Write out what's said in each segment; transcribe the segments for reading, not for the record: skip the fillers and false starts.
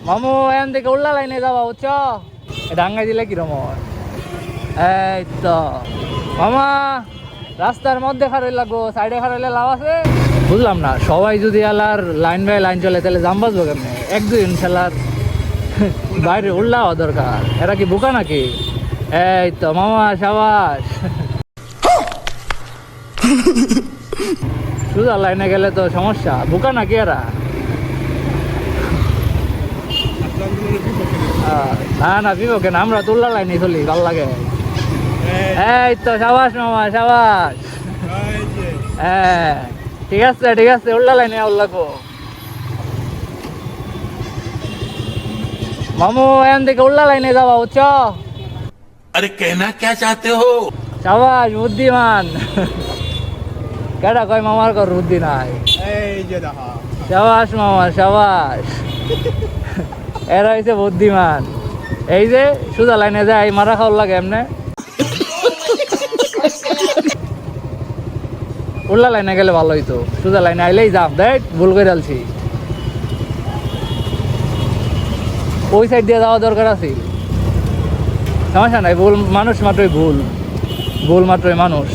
মামু এখান থেকে উল্লা লাইনে যাবা বুঝছ, ডাঙ্গাই দিলে কিরম হয়। এই তো মামা রাস্তার মধ্যে খারাই লাগবো, সাইডে খারাইলে লাভ আছে। বুঝলাম না, সবাই যদি আলার লাইন বাই লাইন চলে তাহলে জাম বাজবো কেমনে? এক দুই ইনশাল্লাহ বাইরে উল্লা হওয়া দরকার। এরা কি বোকা নাকি? এই তো মামা সাবাস। শুধু লাইনে গেলে তো সমস্যা, বোকা নাকি এরা? না না বিপক্ষে না, আমরা তুল্লা লাইনে চলি, ভালো লাগে। এই তো সাবাস মামা সাবাস। হ্যাঁ ঠিক আছে ঠিক আছে, উল্লা লাইনে লাগবো। মামু এখান থেকে উল্লা লাইনে যাবা বুঝছ। अरे कहना क्या चाहते हो? সাবাস বুদ্ধিমান। কেডা কয় মামার ঘর বুদ্ধি নাই? সাবাস মামা সাবাস। এরা হইছে বুদ্ধিমান। এই যে সুজা লাইনে যায় মারা খাওয়ার লাগে এমনে। উল্লা লাইনে গেলে ভালো হইতো, সুজা লাইনে আইলেই যাম। দেখ ভুল করে আলছি, ওই সাইড দিয়ে যাওয়া দরকার আছে। সমস্যা নাই, ভুল মানুষ মাত্রই ভুল, ভুল মাত্রই মানুষ।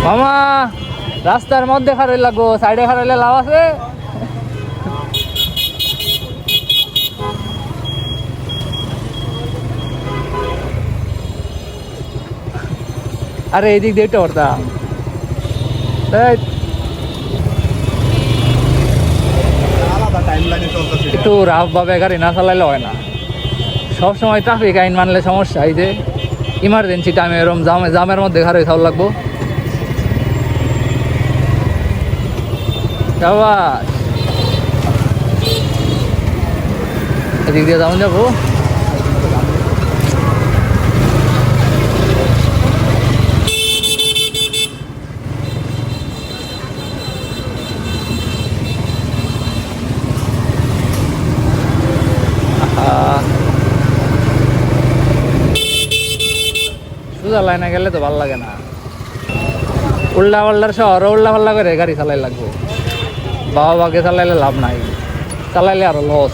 মামা রাস্তার মধ্যে খারাই লাগবো, সাইডে খারাইলে লাভ আছে। আরে এদিক দিয়ে একটা করতাম, একটু রাফ ভাবে গাড়ি না চালাইলে হয় না। সবসময় ট্রাফিক আইন মানলে সমস্যা। এই যে ইমার্জেন্সি টাইমে এরকম জামের মধ্যে ঘরে খাওয়া লাগবো। সাবাস, এদিক দিয়ে যাবো যাবো। সোজা লাইনে গেলে তো ভালো লাগে না, উল্টা পাল্টার শহর উল্টা পাল্টা করে গাড়ি চালাই লাগবো। বাবা বাকে চালাইলে লাভ নাই, চালাইলে আরো লস।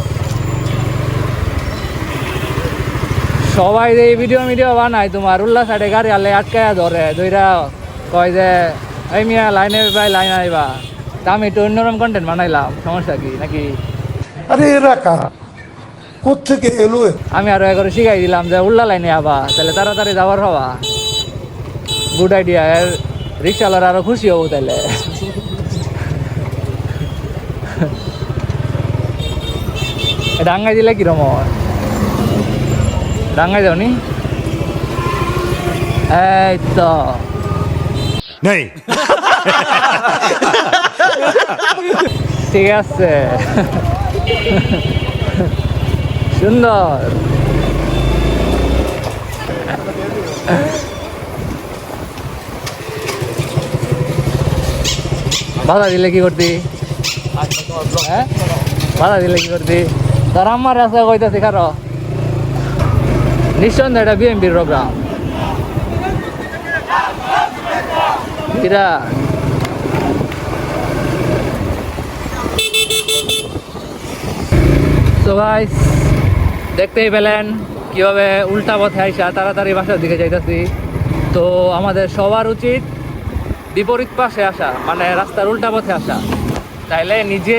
সবাই যে ভিডিও বানায় তোমার উল্লা সাইডে গাড়ি আলে আটকায়া ধরে ধইরা কয় যে এই মিয়া লাইনে ভাই লাইন আইবা। তা আমি একটু অন্যরকম কন্টেন্ট বানাইলাম, সমস্যা কি নাকি? আরে এরা কারা, কোত্থেকে এলো? আমি আরো একবার শিখাই দিলাম যে উল্লা লাইনে আবা, তাহলে তাড়াতাড়ি যাওয়ার হওয়া। গুড আইডিয়া, এর রিক্সাওয়ালার আরো খুশি হবো তাহলে। ডাঙ্গাই দিলে কিরম হয়? ডাঙ্গাই যাওনি? এই তো नहीं। ঠিক আছে, সুন্দর। বাধা দিলে কি করতি? হ্যাঁ বাধা দিলে কি করতি? তোর আমার রাস্তা কইতাছি কারো নিঃসন্দেহে এটা বিএমপির প্রোগ্রাম। তো গাইস দেখতেই পেলেন কীভাবে উল্টা পথে আইসা তাড়াতাড়ি বাসার দিকে যাইতেছি। তো আমাদের সবার উচিত বিপরীত পাশে আসা, মানে রাস্তার উল্টা পথে আসা, তাইলে নিজে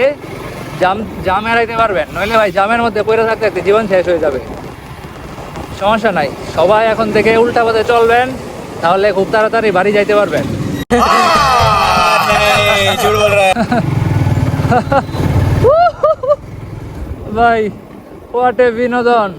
জাম এড়াইতে পারবেন। নইলে ভাই জামের মধ্যে পড়ে থাকতে থাকতে জীবন শেষ হয়ে যাবে। সমস্যা নাই, সবাই এখন থেকে উল্টা পথে চলবেন, তাহলে খুব তাড়াতাড়ি বাড়ি যাইতে পারবেন। ভাই হোয়াট এ বিনোদন।